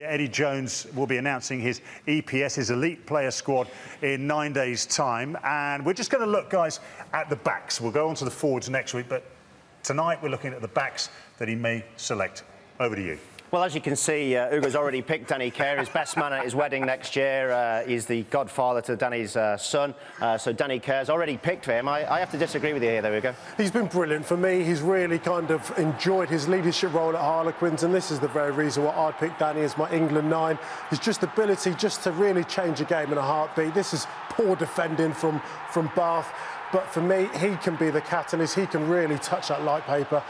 Eddie Jones will be announcing his EPS, his elite player squad, in 9 days' time. And we're just going to look, guys, at the backs. We'll go on to the forwards next week, but tonight we're looking at the backs that he may select. Over to you. Well, as you can see, Ugo's already picked Danny Care, his best man at his wedding next year. He's the godfather to Danny's son, so Danny Care's already picked for him. I have to disagree with you here, though, Ugo. He's been brilliant for me. He's really kind of enjoyed his leadership role at Harlequins, and this is the very reason why I picked Danny as my England 9. His just ability just to really change a game in a heartbeat. This is poor defending from Bath, but for me, he can be the catalyst. He can really touch that light paper.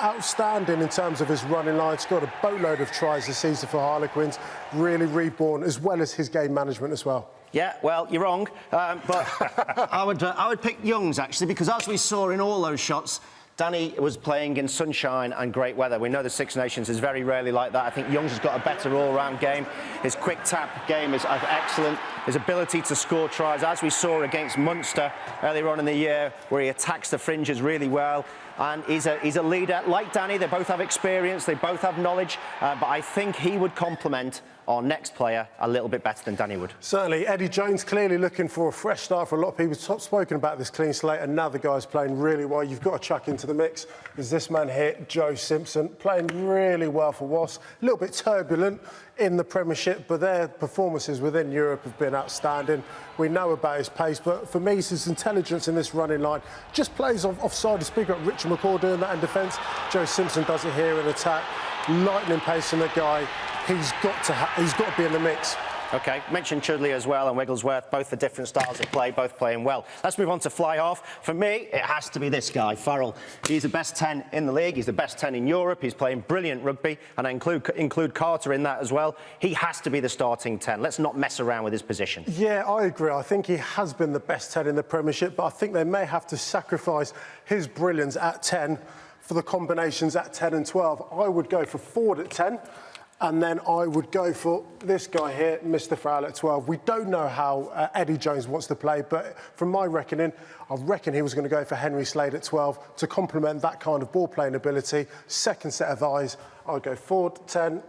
Outstanding in terms of his running line, scored a boatload of tries this season for Harlequins, really reborn, as well as his game management as well. Yeah, well, you're wrong, but I would pick Youngs, actually, because as we saw in all those shots, Danny was playing in sunshine and great weather. We know the Six Nations is very rarely like that. I think Youngs has got a better all-round game. His quick tap game is excellent. His ability to score tries, as we saw against Munster earlier on in the year, where he attacks the fringes really well. And he's a leader. Like Danny, they both have experience, they both have knowledge, but I think he would complement our next player a little bit better than Danny would. Certainly. Eddie Jones clearly looking for a fresh start for a lot of people. Top spoken about this clean slate, and now the guy's playing really well. You've got to chuck into the mix. There's this man here, Joe Simpson, playing really well for Wasps. A little bit turbulent in the Premiership, but their performances within Europe have been outstanding. We know about his pace, but for me, his intelligence in this running line just plays offside. To speak about Richard McCaw doing that in defence, Joe Simpson does it here in attack. Lightning pace in the guy. He's got to be in the mix. OK, mentioned Chudley as well and Wigglesworth, both for different styles of play, both playing well. Let's move on to fly-half. For me, it has to be this guy, Farrell. He's the best 10 in the league, he's the best 10 in Europe, he's playing brilliant rugby, and I include Carter in that as well. He has to be the starting 10. Let's not mess around with his position. Yeah, I agree. I think he has been the best 10 in the Premiership, but I think they may have to sacrifice his brilliance at 10 for the combinations at 10 and 12. I would go for forward at 10. And then I would go for this guy here, Mr. Farrell at 12. We don't know how Eddie Jones wants to play, but from my reckoning, I reckon he was going to go for Henry Slade at 12 to complement that kind of ball-playing ability. Second set of eyes, I'd go forward 10,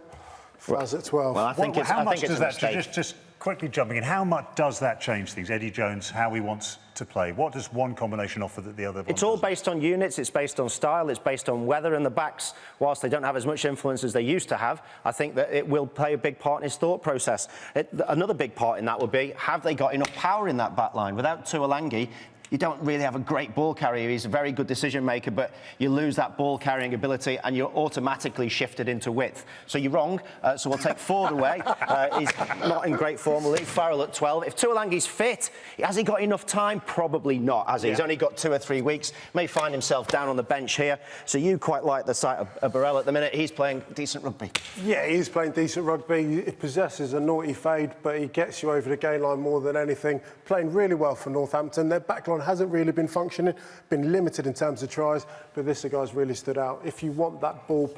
Fraz at 12. Well, I think it's a mistake. Just quickly jumping in, how much does that change things? Eddie Jones, how he wants to play? What does one combination offer that the other one It's all doesn't? based on units, it's based on style, it's based on weather, and the backs, whilst they don't have as much influence as they used to have, I think that it will play a big part in his thought process. Another big part in that would be, have they got enough power in that back line? Without Tuolangi, you don't really have a great ball carrier. He's a very good decision maker, but you lose that ball carrying ability and you're automatically shifted into width. So you're wrong. So we'll take Ford away. He's not in great form. We'll leave Farrell at 12. If Tuolangi's fit, has he got enough time? Probably not, has he? Yeah. He's only got 2 or 3 weeks. May find himself down on the bench here. So you quite like the sight of Burrell at the minute. He's playing decent rugby. Yeah, he is playing decent rugby. He possesses a naughty fade, but he gets you over the gain line more than anything. Playing really well for Northampton. Their backline hasn't really been functioning, been limited in terms of tries, but this guy's really stood out. If you want that ball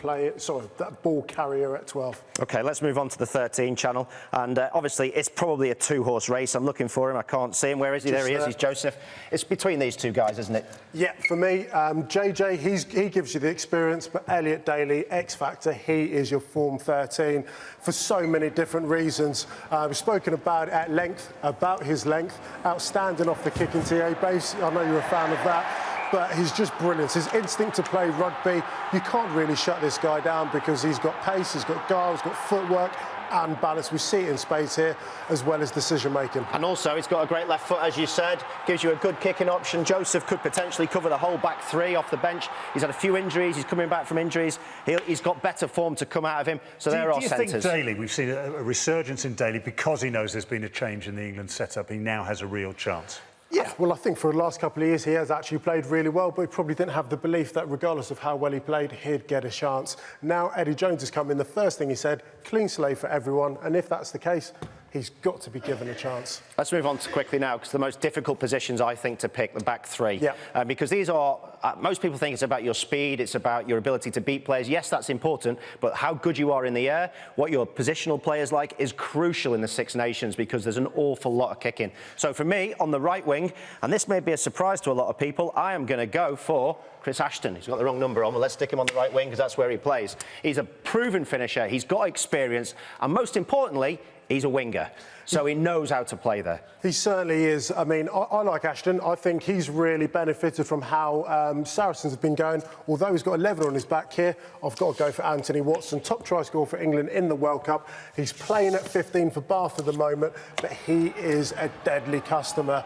carrier at 12. OK, let's move on to the 13 channel. And obviously, it's probably a 2-horse race. I'm looking for him. I can't see him. Where is he? There he is. He's Joseph. It's between these two guys, isn't it? Yeah, for me, JJ, he gives you the experience, but Elliot Daly, X Factor, he is your form 13 for so many different reasons. We've spoken about at length, about his length, outstanding off the kicking TA base. I know you're a fan of that, but he's just brilliant. His instinct to play rugby, you can't really shut this guy down because he's got pace, he's got guile, he's got footwork and balance. We see it in space here, as well as decision-making. And also, he's got a great left foot, as you said, gives you a good kicking option. Joseph could potentially cover the whole back 3 off the bench. He's had a few injuries, he's coming back from injuries. He's got better form to come out of him, so there are centres. Do you think Daly, we've seen a resurgence in Daly because he knows there's been a change in the England setup, he now has a real chance? Yeah, well, I think for the last couple of years he has actually played really well, but he probably didn't have the belief that regardless of how well he played, he'd get a chance. Now Eddie Jones has come in, the first thing he said, clean slate for everyone, and if that's the case, he's got to be given a chance. Let's move on to quickly now, because the most difficult positions, I think, to pick, the back 3. Yeah. Because these are, most people think it's about your speed, it's about your ability to beat players. Yes, that's important, but how good you are in the air, what your positional players like, is crucial in the Six Nations because there's an awful lot of kicking. So for me, on the right wing, and this may be a surprise to a lot of people, I am going to go for Chris Ashton. He's got the wrong number on, but let's stick him on the right wing because that's where he plays. He's a proven finisher, he's got experience, and most importantly, he's a winger. So he knows how to play there. He certainly is. I mean, I like Ashton. I think he's really benefited from how Saracens have been going. Although he's got 11 on his back here, I've got to go for Anthony Watson, top try scorer for England in the World Cup. He's playing at 15 for Bath at the moment, but he is a deadly customer.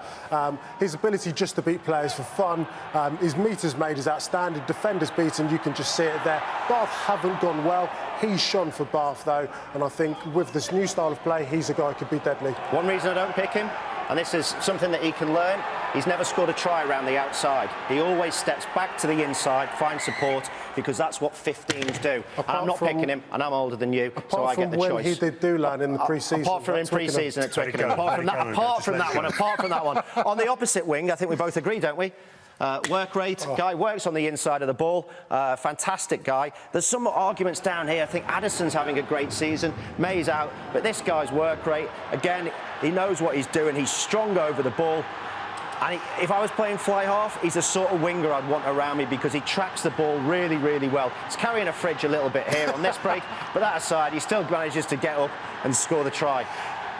His ability just to beat players for fun, his metres made is outstanding, defenders beaten, you can just see it there. Bath haven't gone well. He's shone for Bath, though, and I think with this new style of play, he's a guy who could be deadly. One reason I don't pick him, and this is something that he can learn, he's never scored a try around the outside. He always steps back to the inside, finds support, because that's what 15s do. And I'm not picking him, and I'm older than you, so I get the choice. Apart from when he did Doolan in the pre-season. Apart from in pre-season at Twickenham. Apart from that one. On the opposite wing, I think we both agree, don't we? Work rate, guy works on the inside of the ball, fantastic guy. There's some arguments down here. I think Addison's having a great season, May's out, but this guy's work rate, again, he knows what he's doing, he's strong over the ball. And if I was playing fly half, he's the sort of winger I'd want around me because he tracks the ball really, really well. He's carrying a fridge a little bit here on this break, but that aside, he still manages to get up and score the try.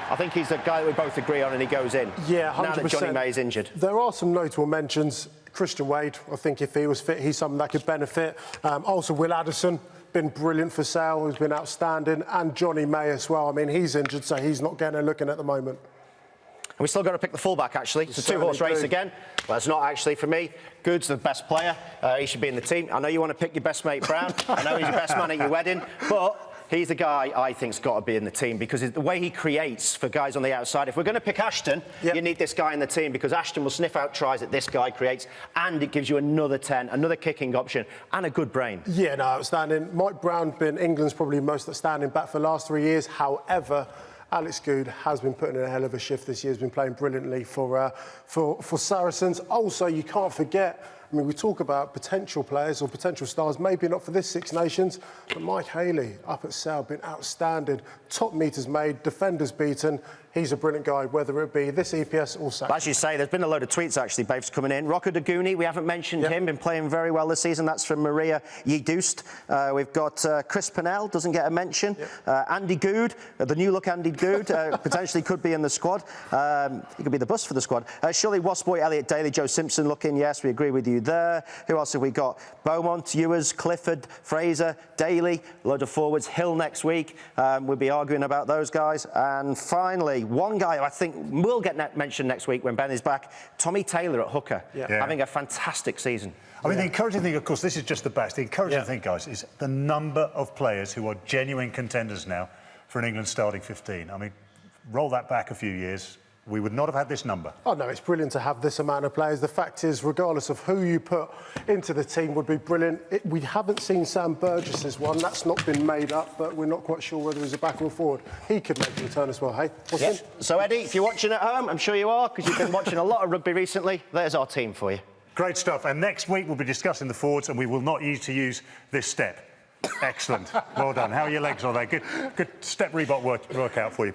I think he's the guy that we both agree on and he goes in. Yeah, 100%. Now that Johnny May's injured. There are some notable mentions. Christian Wade, I think if he was fit, he's someone that could benefit. Also, Will Addison, been brilliant for Sale, who's been outstanding. And Johnny May as well. I mean, he's injured, so he's not getting a look in at the moment. And we still got to pick the fullback, actually. It's a two-horse race again. Well, it's not actually for me. Good's the best player. He should be in the team. I know you want to pick your best mate, Brown. I know he's your best man at your wedding. But he's the guy I think's got to be in the team because the way he creates for guys on the outside. If we're going to pick Ashton, you need this guy in the team because Ashton will sniff out tries that this guy creates and it gives you another 10, another kicking option and a good brain. Yeah, no, outstanding. Mike Brown been England's probably most outstanding back for the last 3 years. However, Alex Good has been putting in a hell of a shift this year. He's been playing brilliantly for Saracens. Also, you can't forget, I mean, we talk about potential players or potential stars, maybe not for this Six Nations, but Mike Healey up at Sale, been outstanding. Top metres made, defenders beaten. He's a brilliant guy, whether it be this EPS or Sac. As you say, there's been a load of tweets, actually, Babes, coming in. Rocco Daguni, we haven't mentioned him, been playing very well this season. That's from Maria Yedust. We've got Chris Pennell, doesn't get a mention. Andy Good, the new look Andy Good, potentially could be in the squad. He could be the bus for the squad. Shirley Wasboy, Elliot Daly, Joe Simpson looking, yes, we agree with you there. Who else have we got? Beaumont, Ewers, Clifford, Fraser, Daly, load of forwards. Hill next week. We'll be arguing about those guys. And finally, one guy who I think will get mentioned next week when Ben is back, Tommy Taylor at hooker, having a fantastic season. I mean, the encouraging thing, of course, this is just the best. The encouraging thing, guys, is the number of players who are genuine contenders now for an England starting 15. I mean, roll that back a few years, we would not have had this number. Oh, no, it's brilliant to have this amount of players. The fact is, regardless of who you put into the team would be brilliant. We haven't seen Sam Burgess's one. That's not been made up, but we're not quite sure whether he's a back or forward. He could make the return as well, hey? So, Eddie, if you're watching at home, I'm sure you are, because you've been watching a lot of rugby recently, there's our team for you. Great stuff. And next week, we'll be discussing the forwards, and we will not need to use this step. Excellent. Well done. How are your legs on there? Good step Reebok workout for you.